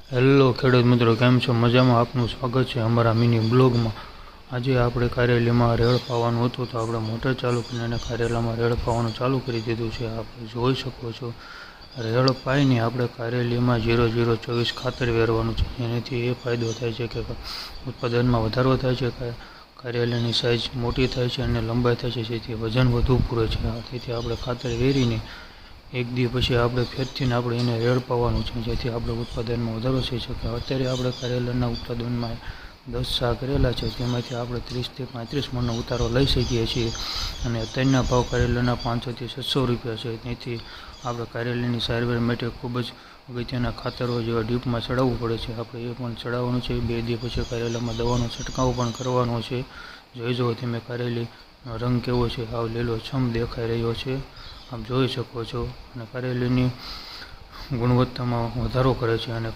Hello ખેડૂત મિત્રો, કેમ છો? મજામાં? આપનું સ્વાગત છે અમારા મિની બ્લોગમાં। આજે આપણે કારેલીમાં રેડ પાવાનું હતું, તો આપણે મોટર ચાલુ કરીને કારેલામાં રેડ પાવાનું ચાલુ કરી દીધું છે। આપણે જોઈ શકો છો, રેડ પાઈને આપણે કારેલીમાં 0024 ખાતર વેરવાનું છે। એનાથી એ ફાયદો થાય છે કે ઉત્પાદનમાં વધારો થાય છે, કારેલીની સાઇઝ મોટી થાય છે અને લંબાઈ થાય છે, જેથી વજન વધુ પૂરે છે। તેથી આપણે ખાતર વેરીને એક દી પછી આપણે ફેરથી આપણે એને રેડ પાવાનું છે, જેથી આપણે ઉત્પાદનમાં વધારો થઈ શકે। અત્યારે આપણે કારેલાના ઉત્પાદનમાં 10 સા કરેલા છે, તેમાંથી આપણે 30 થી 35 મણનો ઉતારો લઈ શકીએ છીએ। અને અત્યારના ભાવ કારેલાના 500 થી 600 રૂપિયા છે। તેથી આપણે કારેલીની સારવાર માટે ખૂબ જ અગત્યના ખાતરો જેવા ડીપમાં ચડાવવું પડે છે। આપણે એ પણ ચડાવવાનું છે। 2 દી પછી કારેલામાં દવાનો છંટકાવ પણ કરવાનો છે। જોઈ જુઓ તમે, કારેલીનો રંગ કેવો છે, હાવ લીલોછમ દેખાઈ રહ્યો છે, આપ જોઈ શકો છો। અને કારેલીની ગુણવત્તામાં વધારો કરે છે અને